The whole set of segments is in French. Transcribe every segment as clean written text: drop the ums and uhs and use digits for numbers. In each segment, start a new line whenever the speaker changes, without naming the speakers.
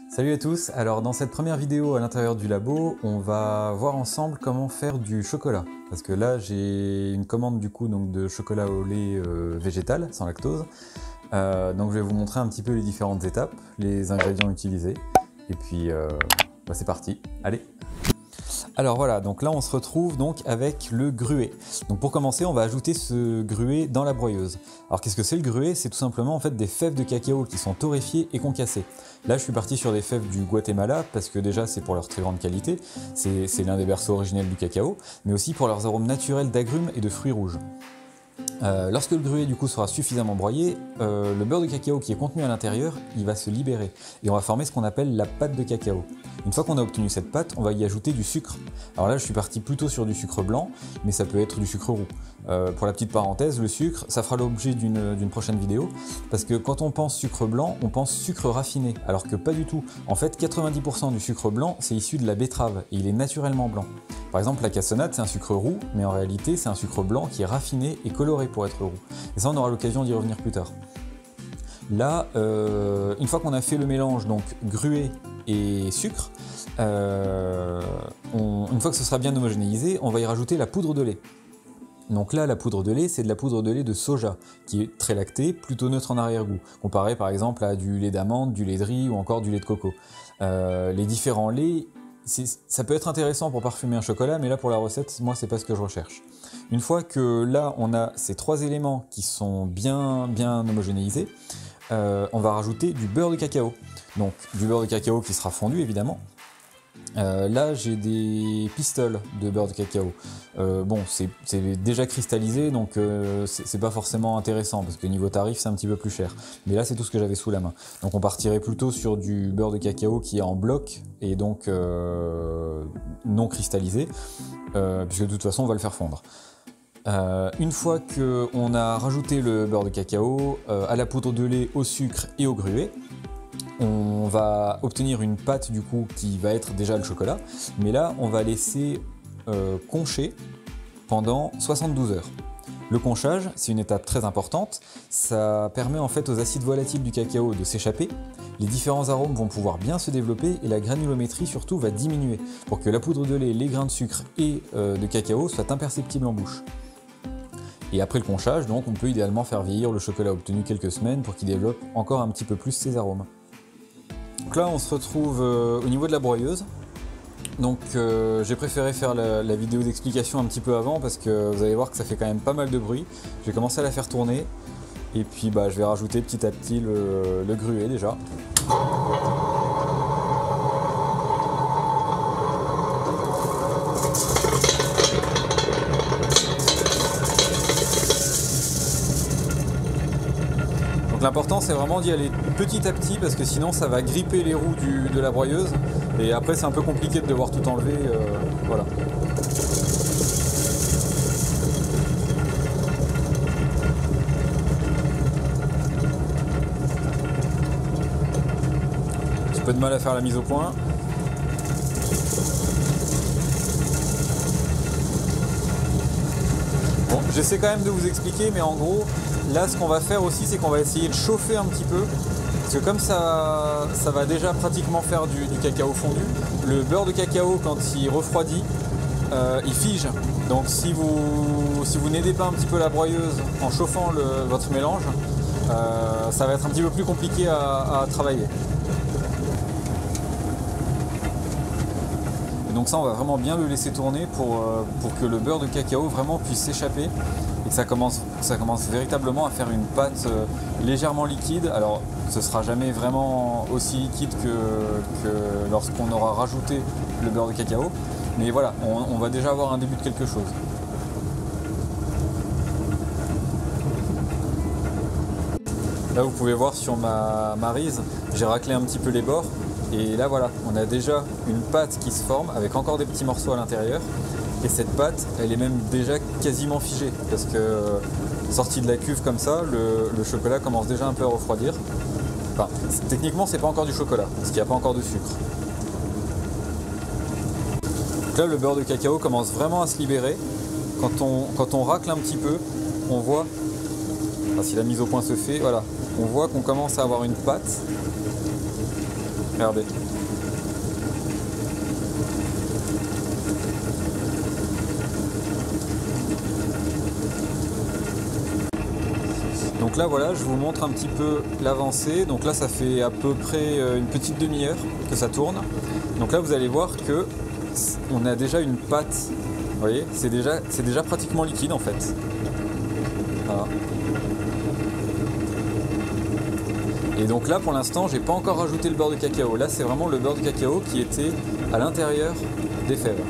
Salut à tous, alors dans cette première vidéo à l'intérieur du labo, on va voir ensemble comment faire du chocolat. Parce que là j'ai une commande du coup donc, de chocolat au lait végétal, sans lactose. Donc je vais vous montrer un petit peu les différentes étapes, les ingrédients utilisés. Et puis c'est parti, allez! Alors voilà, donc là on se retrouve donc avec le gruet. Donc pour commencer, on va ajouter ce gruet dans la broyeuse. Alors qu'est-ce que c'est le gruet? C'est tout simplement en fait des fèves de cacao qui sont torréfiées et concassées. Là je suis parti sur des fèves du Guatemala parce que déjà c'est pour leur très grande qualité, c'est l'un des berceaux originels du cacao, mais aussi pour leurs arômes naturels d'agrumes et de fruits rouges. Lorsque le gruet du coup sera suffisamment broyé, le beurre de cacao qui est contenu à l'intérieur, il va se libérer et on va former ce qu'on appelle la pâte de cacao. Une fois qu'on a obtenu cette pâte, on va y ajouter du sucre. Alors là je suis parti plutôt sur du sucre blanc, mais ça peut être du sucre roux. Pour la petite parenthèse, le sucre, ça fera l'objet d'une prochaine vidéo, parce que quand on pense sucre blanc, on pense sucre raffiné, alors que pas du tout. En fait, 90% du sucre blanc, c'est issu de la betterave, et il est naturellement blanc. Par exemple, la cassonade, c'est un sucre roux, mais en réalité, c'est un sucre blanc qui est raffiné et coloré pour être roux. Et ça, on aura l'occasion d'y revenir plus tard. Là, une fois qu'on a fait le mélange, donc gruet et sucre, une fois que ce sera bien homogénéisé, on va y rajouter la poudre de lait. Donc là, la poudre de lait, c'est de la poudre de lait de soja, qui est très lactée, plutôt neutre en arrière-goût, comparé par exemple à du lait d'amande, du lait de riz ou encore du lait de coco. Les différents laits, ça peut être intéressant pour parfumer un chocolat, mais là pour la recette, moi c'est pas ce que je recherche. Une fois que là on a ces trois éléments qui sont bien homogénéisés, on va rajouter du beurre de cacao. Donc du beurre de cacao qui sera fondu évidemment. Là j'ai des pistoles de beurre de cacao. Bon, c'est déjà cristallisé, donc c'est pas forcément intéressant parce que niveau tarif c'est un petit peu plus cher. Mais là c'est tout ce que j'avais sous la main. Donc on partirait plutôt sur du beurre de cacao qui est en bloc et donc non cristallisé, puisque de toute façon on va le faire fondre. Une fois qu'on a rajouté le beurre de cacao à la poudre de lait, au sucre et au gruet, on va obtenir une pâte du coup qui va être déjà le chocolat, mais là on va laisser concher pendant 72 heures. Le conchage, c'est une étape très importante, ça permet en fait aux acides volatiles du cacao de s'échapper, les différents arômes vont pouvoir bien se développer et la granulométrie surtout va diminuer pour que la poudre de lait, les grains de sucre et de cacao soient imperceptibles en bouche. Et après le conchage, donc, on peut idéalement faire vieillir le chocolat obtenu quelques semaines pour qu'il développe encore un petit peu plus ses arômes. Donc là on se retrouve au niveau de la broyeuse. Donc j'ai préféré faire la vidéo d'explication un petit peu avant parce que vous allez voir que ça fait quand même pas mal de bruit. Je vais commencer à la faire tourner et puis je vais rajouter petit à petit le gruet déjà. Donc l'important c'est vraiment d'y aller petit à petit parce que sinon ça va gripper les roues de la broyeuse et après c'est un peu compliqué de devoir tout enlever, voilà. Un petit peu de mal à faire la mise au point. Bon, j'essaie quand même de vous expliquer, mais en gros, là ce qu'on va faire aussi, c'est qu'on va essayer de chauffer un petit peu. Parce que comme ça va déjà pratiquement faire du cacao fondu, le beurre de cacao quand il refroidit, il fige. Donc si vous n'aidez pas un petit peu la broyeuse en chauffant votre mélange, ça va être un petit peu plus compliqué à travailler. Et donc ça on va vraiment bien le laisser tourner pour que le beurre de cacao vraiment puisse s'échapper et que ça commence véritablement à faire une pâte légèrement liquide. Alors ce sera jamais vraiment aussi liquide que lorsqu'on aura rajouté le beurre de cacao, mais voilà, on va déjà avoir un début de quelque chose. Là vous pouvez voir sur ma rise, j'ai raclé un petit peu les bords. Et là voilà, on a déjà une pâte qui se forme avec encore des petits morceaux à l'intérieur. Et cette pâte, elle est même déjà quasiment figée. Parce que sortie de la cuve comme ça, le chocolat commence déjà un peu à refroidir. Enfin, techniquement c'est pas encore du chocolat, parce qu'il n'y a pas encore de sucre. Donc là le beurre de cacao commence vraiment à se libérer. Quand on racle un petit peu, on voit, enfin, si la mise au point se fait, voilà, on voit qu'on commence à avoir une pâte. Regardez. Donc là voilà, je vous montre un petit peu l'avancée. Donc là ça fait à peu près une petite demi-heure que ça tourne. Donc là vous allez voir que on a déjà une pâte. Vous voyez, c'est déjà pratiquement liquide en fait. Voilà. Et donc là pour l'instant j'ai pas encore rajouté le beurre de cacao. Là c'est vraiment le beurre de cacao qui était à l'intérieur des fèves.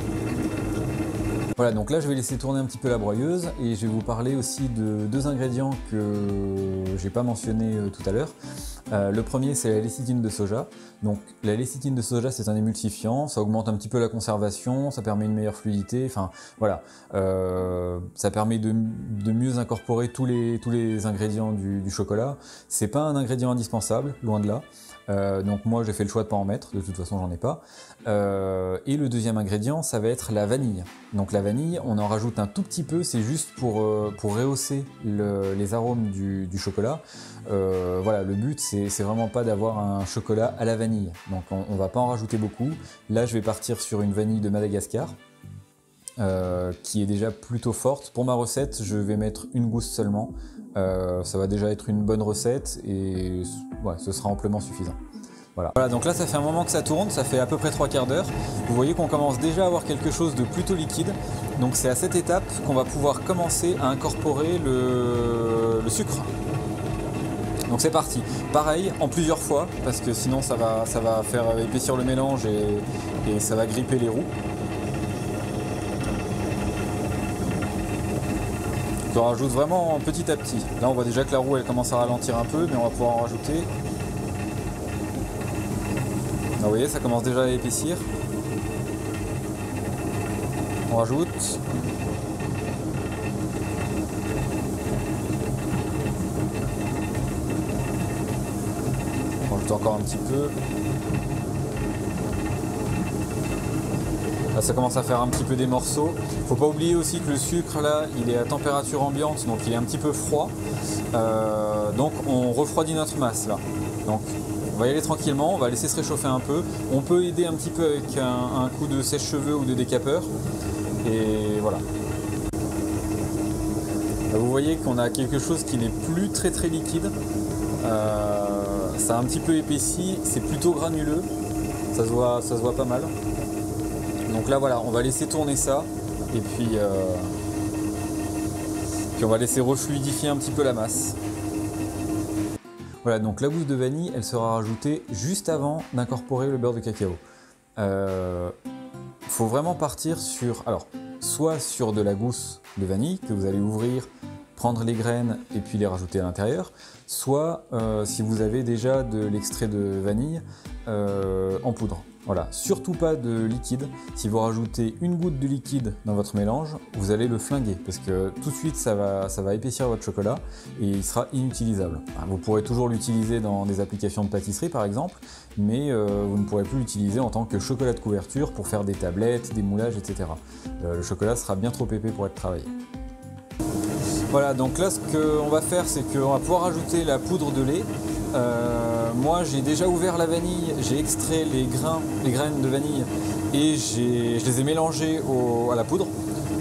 Voilà, donc là je vais laisser tourner un petit peu la broyeuse et je vais vous parler aussi de deux ingrédients que j'ai pas mentionné tout à l'heure. Le premier c'est la lécithine de soja. Donc la lécithine de soja c'est un émulsifiant, ça augmente un petit peu la conservation, ça permet une meilleure fluidité, enfin voilà, ça permet de mieux incorporer tous les ingrédients du chocolat. C'est pas un ingrédient indispensable, loin de là. Donc moi j'ai fait le choix de pas en mettre, de toute façon j'en ai pas. Et le deuxième ingrédient ça va être la vanille. Donc la vanille on en rajoute un tout petit peu, c'est juste pour rehausser les arômes du chocolat. Voilà, le but c'est vraiment pas d'avoir un chocolat à la vanille, donc on va pas en rajouter beaucoup. Là je vais partir sur une vanille de Madagascar. Qui est déjà plutôt forte. Pour ma recette je vais mettre une gousse seulement. Ça va déjà être une bonne recette et ouais, ce sera amplement suffisant. Voilà. Voilà, donc là ça fait un moment que ça tourne, ça fait à peu près 3/4 d'heure. Vous voyez qu'on commence déjà à avoir quelque chose de plutôt liquide. Donc c'est à cette étape qu'on va pouvoir commencer à incorporer le sucre. Donc c'est parti. Pareil, en plusieurs fois, parce que sinon ça va faire épaissir le mélange et ça va gripper les roux. On rajoute vraiment petit à petit. Là on voit déjà que la roue elle commence à ralentir un peu, mais on va pouvoir en rajouter. Là, vous voyez, ça commence déjà à épaissir. On rajoute. On rajoute encore un petit peu. Là ça commence à faire un petit peu des morceaux. Faut pas oublier aussi que le sucre là il est à température ambiante, donc il est un petit peu froid. Donc on refroidit notre masse là. Donc on va y aller tranquillement, on va laisser se réchauffer un peu. On peut aider un petit peu avec un coup de sèche-cheveux ou de décapeur. Et voilà. Là, vous voyez qu'on a quelque chose qui n'est plus très liquide. Ça a un petit peu épaissi, c'est plutôt granuleux. Ça se voit pas mal. Donc là voilà, on va laisser tourner ça et puis on va laisser refluidifier un petit peu la masse. Voilà, donc la gousse de vanille, elle sera rajoutée juste avant d'incorporer le beurre de cacao. Faut vraiment partir sur, alors, soit sur de la gousse de vanille que vous allez ouvrir, prendre les graines et puis les rajouter à l'intérieur, soit si vous avez déjà de l'extrait de vanille en poudre. Voilà, surtout pas de liquide. Si vous rajoutez une goutte de liquide dans votre mélange, vous allez le flinguer parce que tout de suite ça va épaissir votre chocolat et il sera inutilisable. Vous pourrez toujours l'utiliser dans des applications de pâtisserie par exemple, mais vous ne pourrez plus l'utiliser en tant que chocolat de couverture pour faire des tablettes, des moulages, etc. Le chocolat sera bien trop épais pour être travaillé. Voilà, donc là ce qu'on va faire c'est qu'on va pouvoir ajouter la poudre de lait. Moi j'ai déjà ouvert la vanille, j'ai extrait les graines de vanille et je les ai mélangées à la poudre.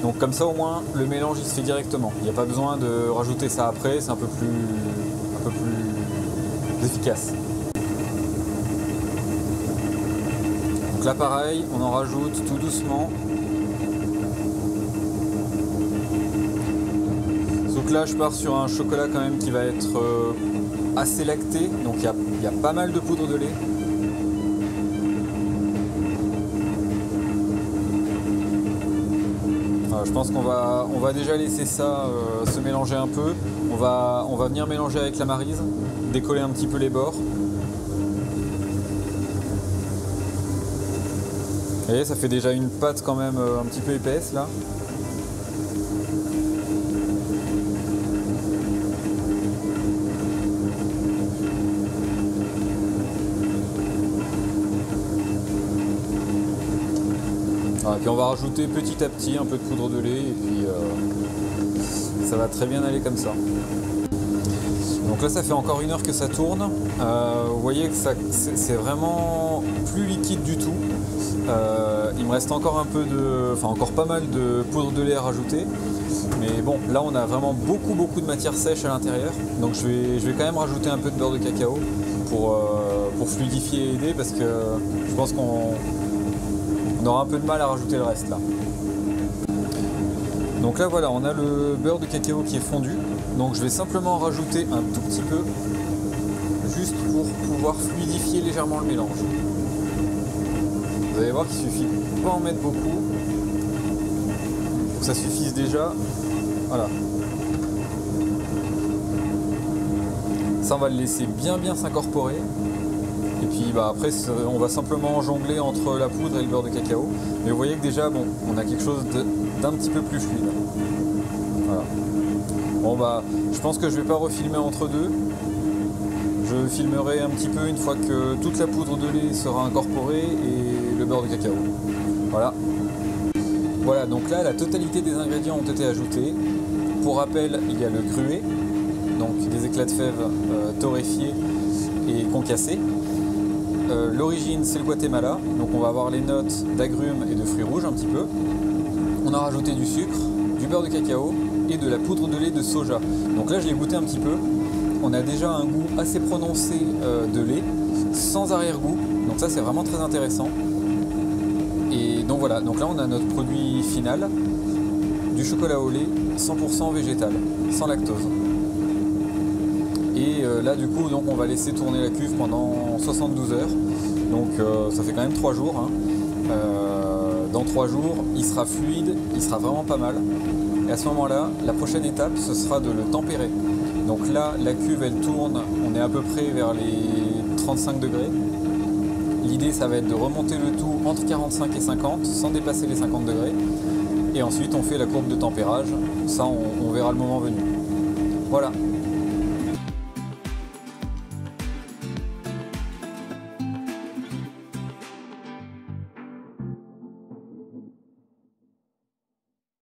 Donc comme ça au moins le mélange il se fait directement. Il n'y a pas besoin de rajouter ça après, c'est un peu plus efficace. Donc là pareil, on en rajoute tout doucement. Donc là je pars sur un chocolat quand même qui va être assez lacté, donc il y a pas mal de poudre de lait. Voilà, je pense qu'on va déjà laisser ça se mélanger un peu. On va venir mélanger avec la maryse, décoller un petit peu les bords. Vous voyez, ça fait déjà une pâte quand même un petit peu épaisse là. Et puis on va rajouter petit à petit un peu de poudre de lait et puis ça va très bien aller comme ça. Donc là ça fait encore 1 heure que ça tourne. Vous voyez que c'est vraiment plus liquide du tout. Il me reste encore encore pas mal de poudre de lait à rajouter. Mais bon, là on a vraiment beaucoup de matière sèche à l'intérieur. Donc je vais quand même rajouter un peu de beurre de cacao pour fluidifier et aider, parce que je pense qu'on aura un peu de mal à rajouter le reste là. Donc là voilà, on a le beurre de cacao qui est fondu. Donc je vais simplement rajouter un tout petit peu, juste pour pouvoir fluidifier légèrement le mélange. Vous allez voir qu'il suffit de pas en mettre beaucoup, pour que ça suffise déjà. Voilà. Ça, on va le laisser bien s'incorporer. Et puis après, on va simplement jongler entre la poudre et le beurre de cacao. Mais vous voyez que déjà, bon, on a quelque chose d'un petit peu plus fluide. Voilà. Bon bah, je pense que je vais pas refilmer entre deux. Je filmerai un petit peu une fois que toute la poudre de lait sera incorporée et le beurre de cacao. Voilà. Voilà, donc là, la totalité des ingrédients ont été ajoutés. Pour rappel, il y a le gruet, donc des éclats de fèves torréfiés et concassés. L'origine, c'est le Guatemala, donc on va avoir les notes d'agrumes et de fruits rouges un petit peu. On a rajouté du sucre, du beurre de cacao et de la poudre de lait de soja. Donc là, je l'ai goûté un petit peu. On a déjà un goût assez prononcé de lait, sans arrière-goût. Donc ça, c'est vraiment très intéressant. Et donc voilà, donc là, on a notre produit final, du chocolat au lait 100% végétal, sans lactose. Et là du coup donc on va laisser tourner la cuve pendant 72 heures. Donc ça fait quand même 3 jours. Hein. Dans 3 jours, il sera fluide, il sera vraiment pas mal. Et à ce moment-là, la prochaine étape, ce sera de le tempérer. Donc là, la cuve elle tourne, on est à peu près vers les 35 degrés. L'idée ça va être de remonter le tout entre 45 et 50 sans dépasser les 50 degrés. Et ensuite on fait la courbe de tempérage, ça on verra le moment venu. Voilà,